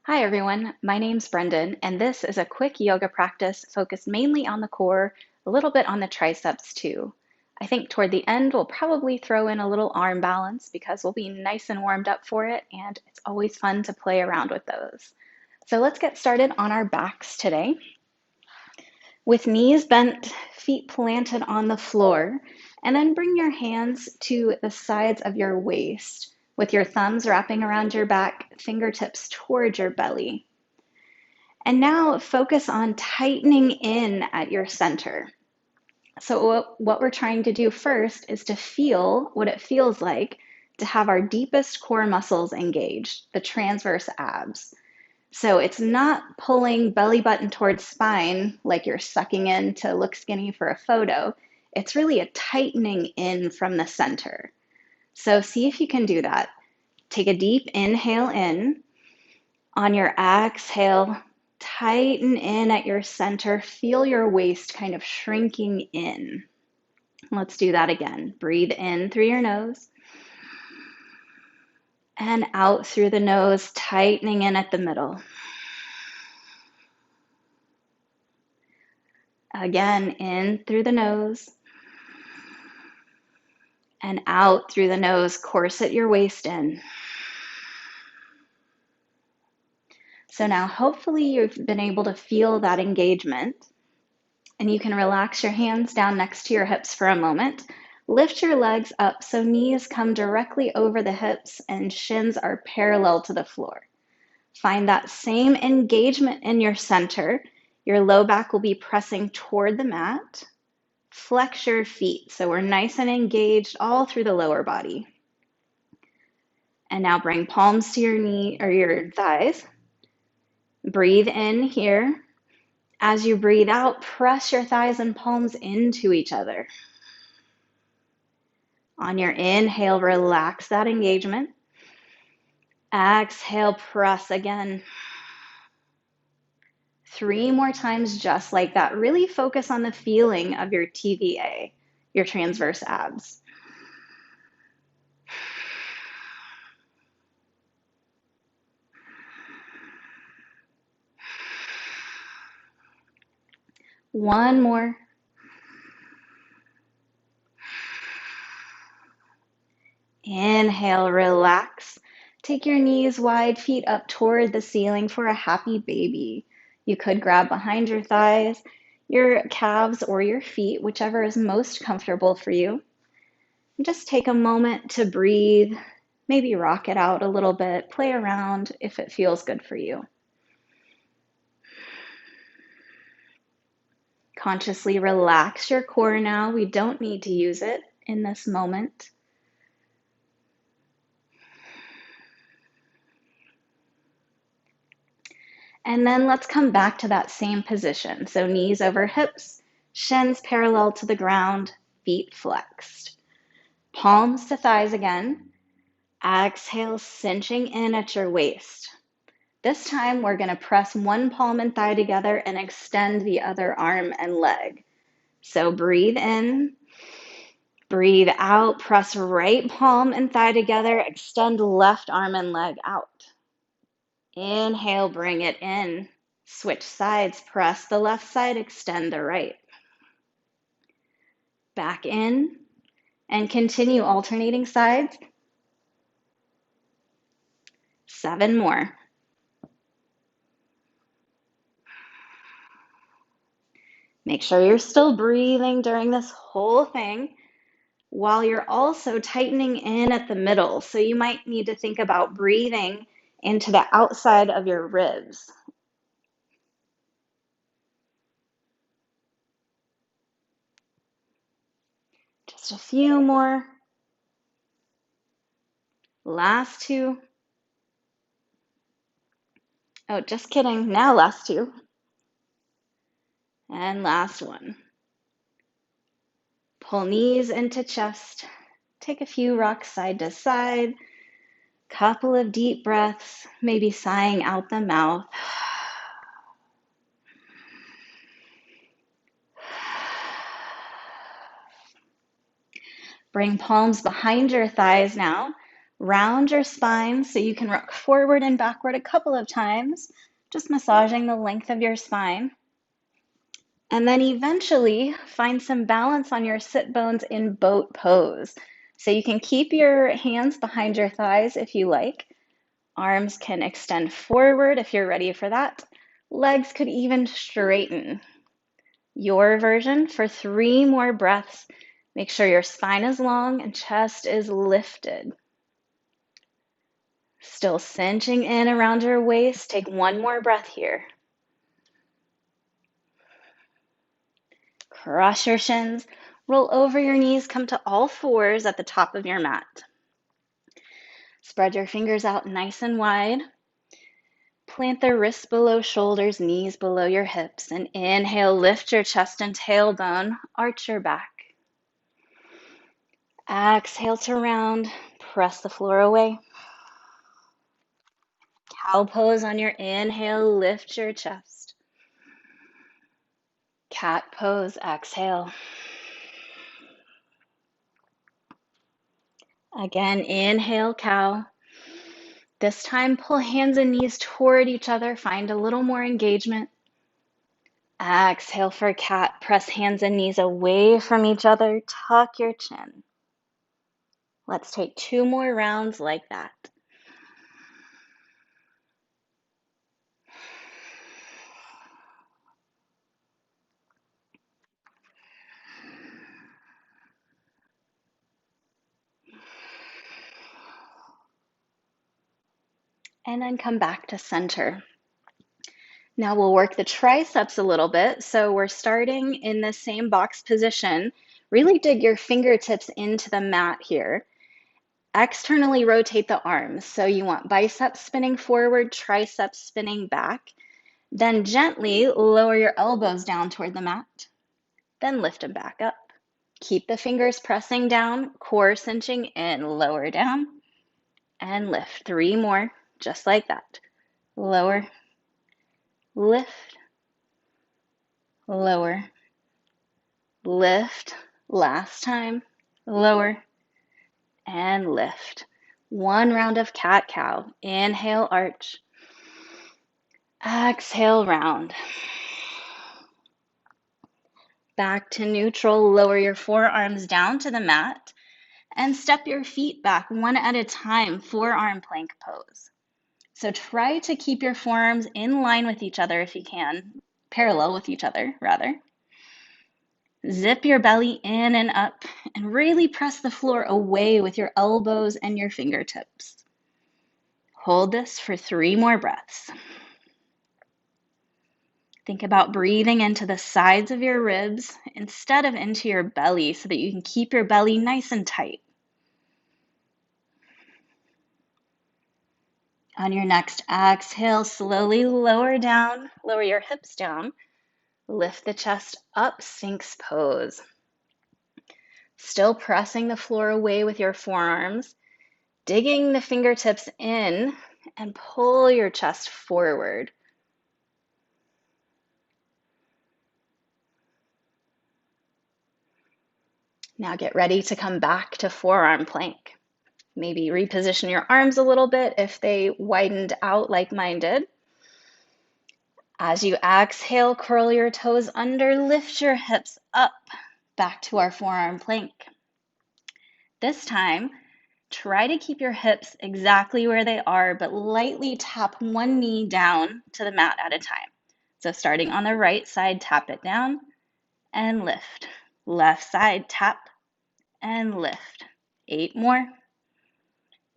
Hi everyone, my name's Brendon, and this is a quick yoga practice focused mainly on the core, a little bit on the triceps too. I think toward the end we'll probably throw in a little arm balance because we'll be nice and warmed up for it, and it's always fun to play around with those. So let's get started on our backs today. With knees bent, feet planted on the floor, and then bring your hands to the sides of your waist with your thumbs wrapping around your back, fingertips toward your belly. And now focus on tightening in at your center. So what we're trying to do first is to feel what it feels like to have our deepest core muscles engaged, the transverse abs. So it's not pulling belly button towards spine like you're sucking in to look skinny for a photo. It's really a tightening in from the center. So see if you can do that. Take a deep inhale in. On your exhale, tighten in at your center. Feel your waist kind of shrinking in. Let's do that again. Breathe in through your nose and out through the nose, tightening in at the middle. Again, in through the nose and out through the nose. Corset your waist in. So now hopefully you've been able to feel that engagement, and you can relax your hands down next to your hips for a moment. Lift your legs up so knees come directly over the hips and shins are parallel to the floor. Find that same engagement in your center. Your low back will be pressing toward the mat. Flex your feet so we're nice and engaged all through the lower body. And now bring palms to your knee or your thighs. Breathe in here. As you breathe out, press your thighs and palms into each other. On your inhale, relax that engagement. Exhale, press again. 3 more times just like that. Really focus on the feeling of your TVA, your transverse abs. One more. Inhale, relax. Take your knees wide, feet up toward the ceiling for a happy baby. You could grab behind your thighs, your calves, or your feet, whichever is most comfortable for you. And just take a moment to breathe, maybe rock it out a little bit, play around if it feels good for you. Consciously relax your core now. We don't need to use it in this moment. And then let's come back to that same position. So knees over hips, shins parallel to the ground, feet flexed. Palms to thighs again. Exhale, cinching in at your waist. This time we're going to press one palm and thigh together and extend the other arm and leg. So breathe in, breathe out, press right palm and thigh together, extend left arm and leg out. Inhale, bring it in. Switch sides, press the left side, extend the right. Back in and continue alternating sides. 7 more. Make sure you're still breathing during this whole thing while you're also tightening in at the middle. So you might need to think about breathing into the outside of your ribs. Just a few more. Last 2. Oh, just kidding. Now last 2. And last 1. Pull knees into chest. Take a few rocks side to side. Couple of deep breaths, maybe sighing out the mouth. Bring palms behind your thighs now. Round your spine so you can rock forward and backward a couple of times, just massaging the length of your spine. And then eventually find some balance on your sit bones in boat pose. So you can keep your hands behind your thighs if you like. Arms can extend forward if you're ready for that. Legs could even straighten. Your version for 3 more breaths. Make sure your spine is long and chest is lifted. Still cinching in around your waist. Take 1 more breath here. Cross your shins. Roll over your knees. Come to all fours at the top of your mat. Spread your fingers out nice and wide. Plant the wrists below shoulders, knees below your hips. And inhale, lift your chest and tailbone. Arch your back. Exhale to round. Press the floor away. Cow pose on your inhale, lift your chest. Cat pose, exhale. Again, inhale, cow. This time, pull hands and knees toward each other. Find a little more engagement. Exhale for cat. Press hands and knees away from each other. Tuck your chin. Let's take 2 more rounds like that. And then come back to center. Now we'll work the triceps a little bit. So we're starting in the same box position. Really dig your fingertips into the mat here. Externally rotate the arms. So you want biceps spinning forward, triceps spinning back. Then gently lower your elbows down toward the mat. Then lift them back up. Keep the fingers pressing down, core cinching in, lower down, and lift. 3 more, just like that. Lower, lift, lower, lift. Last time, lower, and lift. 1 round of cat-cow. Inhale, arch. Exhale, round. Back to neutral. Lower your forearms down to the mat and step your feet back 1 at a time, forearm plank pose. So try to keep your forearms in line with each other if you can, parallel with each other, rather. Zip your belly in and up and really press the floor away with your elbows and your fingertips. Hold this for 3 more breaths. Think about breathing into the sides of your ribs instead of into your belly so that you can keep your belly nice and tight. On your next exhale, slowly lower down, lower your hips down. Lift the chest up, Sphinx pose. Still pressing the floor away with your forearms, digging the fingertips in and pull your chest forward. Now get ready to come back to forearm plank. Maybe reposition your arms a little bit if they widened out like mine did. As you exhale, curl your toes under, lift your hips up, back to our forearm plank. This time, try to keep your hips exactly where they are, but lightly tap 1 knee down to the mat at a time. So starting on the right side, tap it down and lift. Left side, tap and lift. 8 more.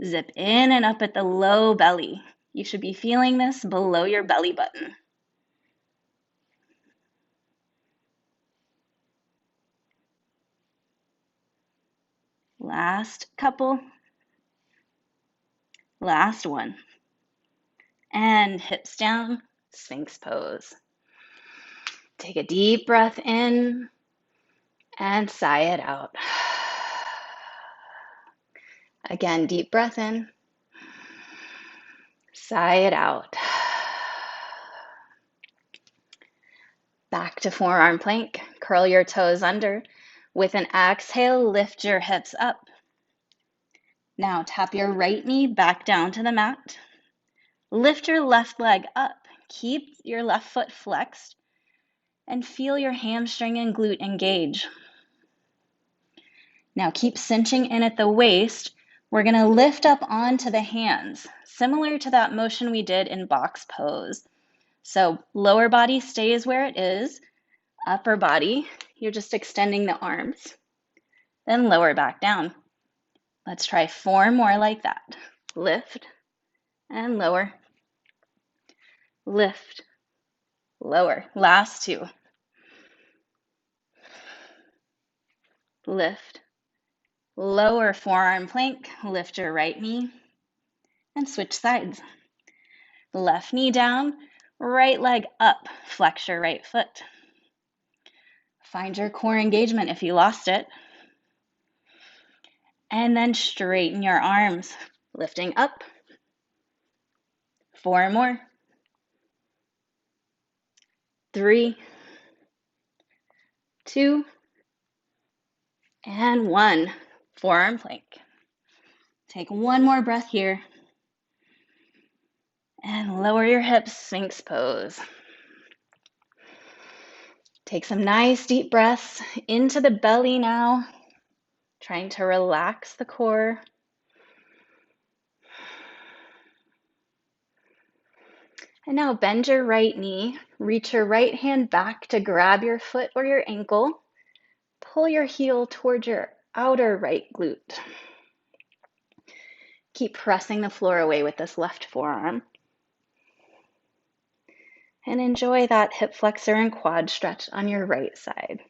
Zip in and up at the low belly. You should be feeling this below your belly button. Last couple. Last one. And hips down, Sphinx pose. Take a deep breath in and sigh it out. Again, deep breath in, sigh it out. Back to forearm plank. Curl your toes under. With an exhale, lift your hips up. Now tap your right knee back down to the mat. Lift your left leg up. Keep your left foot flexed and feel your hamstring and glute engage. Now keep cinching in at the waist. We're going to lift up onto the hands, similar to that motion we did in box pose. So lower body stays where it is. Upper body, you're just extending the arms. Then lower back down. Let's try 4 more like that. Lift and lower. Lift, lower. Last 2. Lift, lower forearm plank. Lift your right knee and switch sides. Left knee down, right leg up. Flex your right foot. Find your core engagement if you lost it. And then straighten your arms, lifting up. 4 more. 3, 2, and 1. Forearm plank. Take 1 more breath here. And lower your hips, Sphinx pose. Take some nice deep breaths into the belly now, trying to relax the core. And now bend your right knee, reach your right hand back to grab your foot or your ankle. Pull your heel towards your outer right glute. Keep pressing the floor away with this left forearm. And enjoy that hip flexor and quad stretch on your right side.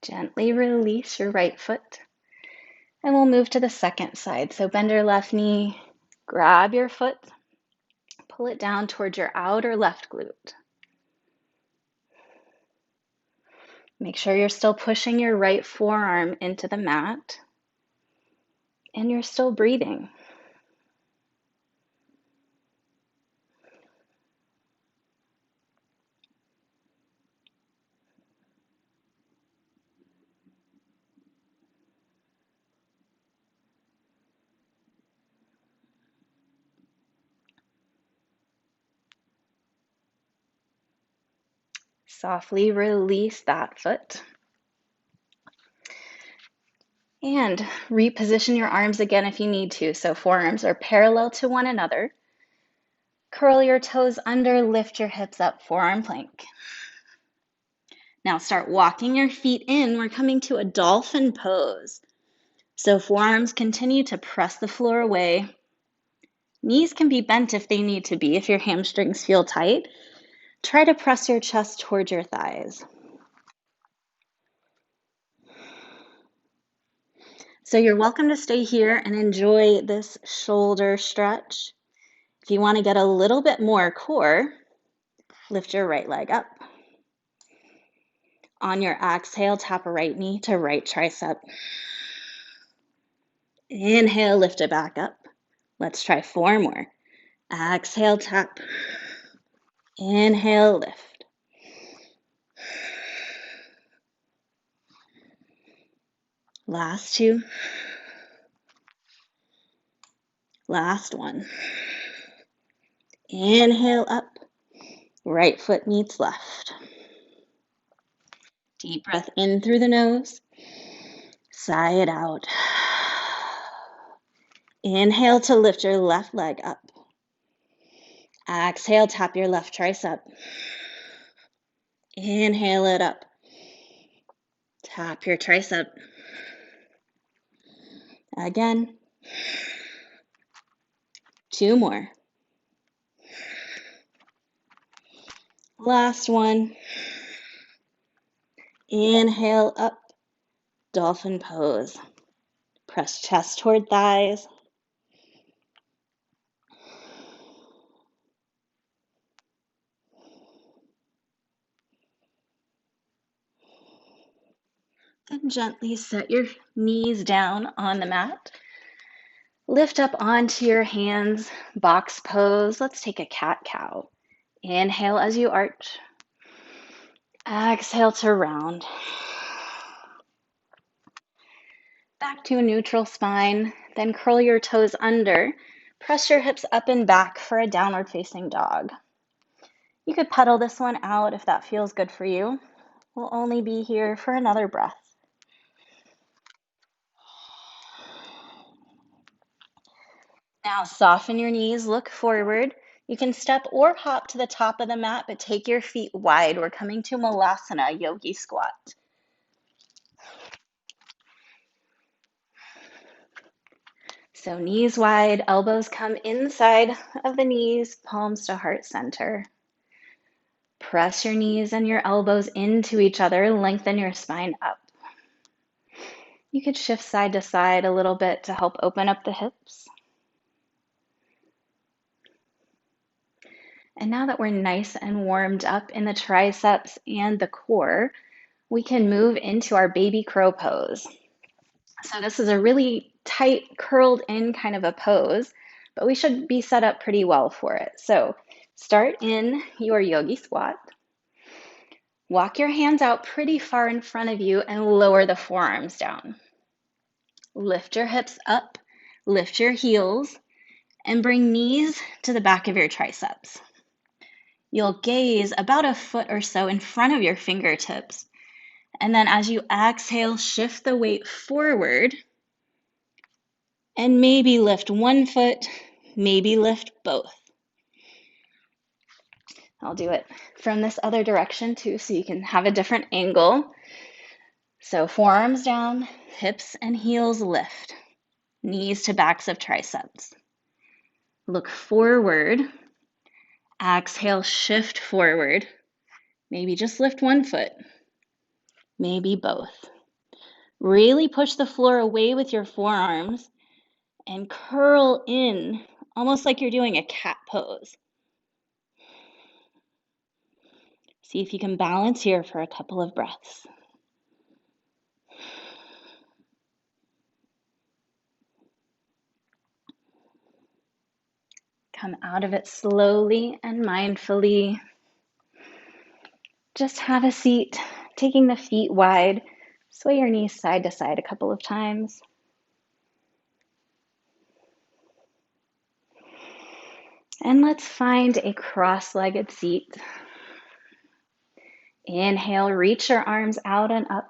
Gently release your right foot. And we'll move to the second side. So bend your left knee, grab your foot, pull it down towards your outer left glute. Make sure you're still pushing your right forearm into the mat and you're still breathing. Softly release that foot. And reposition your arms again if you need to. So forearms are parallel to one another. Curl your toes under, lift your hips up, forearm plank. Now start walking your feet in. We're coming to a dolphin pose. So forearms continue to press the floor away. Knees can be bent if they need to be. If your hamstrings feel tight, try to press your chest towards your thighs. So you're welcome to stay here and enjoy this shoulder stretch. If you want to get a little bit more core, lift your right leg up. On your exhale, tap a right knee to right tricep. Inhale, lift it back up. Let's try 4 more. Exhale, tap. Inhale, lift. Last 2. Last 1. Inhale up. Right foot meets left. Deep breath in through the nose. Sigh it out. Inhale to lift your left leg up. Exhale, tap your left tricep. Inhale it up. Tap your tricep. Again. 2 more. Last 1. Inhale up. Dolphin pose. Press chest toward thighs. And gently set your knees down on the mat. Lift up onto your hands, box pose. Let's take a cat-cow. Inhale as you arch. Exhale to round. Back to a neutral spine, then curl your toes under. Press your hips up and back for a downward facing dog. You could pedal this one out if that feels good for you. We'll only be here for another breath. Now soften your knees, look forward. You can step or hop to the top of the mat, but take your feet wide. We're coming to Malasana, yogi squat. So knees wide, elbows come inside of the knees, palms to heart center. Press your knees and your elbows into each other, lengthen your spine up. You could shift side to side a little bit to help open up the hips. And now that we're nice and warmed up in the triceps and the core, we can move into our baby crow pose. So this is a really tight, curled in kind of a pose, but we should be set up pretty well for it. So start in your yogi squat. Walk your hands out pretty far in front of you and lower the forearms down. Lift your hips up, lift your heels, and bring knees to the back of your triceps. You'll gaze about a foot or so in front of your fingertips. And then as you exhale, shift the weight forward and maybe lift one foot, maybe lift both. I'll do it from this other direction too, so you can have a different angle. So forearms down, hips and heels lift, knees to backs of triceps. Look forward, exhale, shift forward. Maybe just lift one foot, maybe both. Really push the floor away with your forearms and curl in, almost like you're doing a cat pose. See if you can balance here for a couple of breaths. Come out of it slowly and mindfully. Just have a seat, taking the feet wide. Sway your knees side to side a couple of times. And let's find a cross-legged seat. Inhale, reach your arms out and up.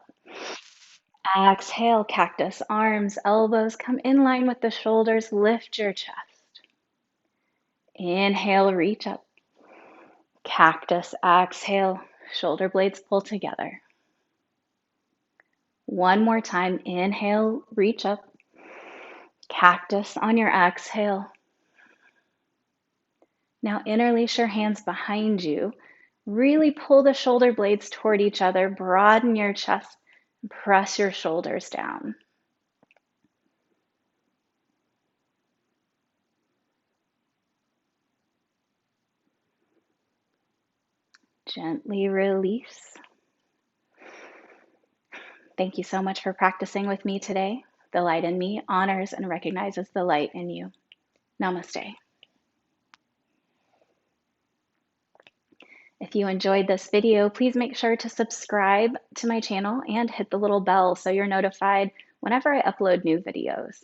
Exhale, cactus, arms, elbows come in line with the shoulders. Lift your chest. Inhale, reach up. Cactus, exhale, shoulder blades pull together. One more time, inhale, reach up. Cactus on your exhale. Now interlace your hands behind you. Really pull the shoulder blades toward each other. Broaden your chest. Press your shoulders down. Gently release. Thank you so much for practicing with me today. The light in me honors and recognizes the light in you. Namaste. If you enjoyed this video, please make sure to subscribe to my channel and hit the little bell so you're notified whenever I upload new videos.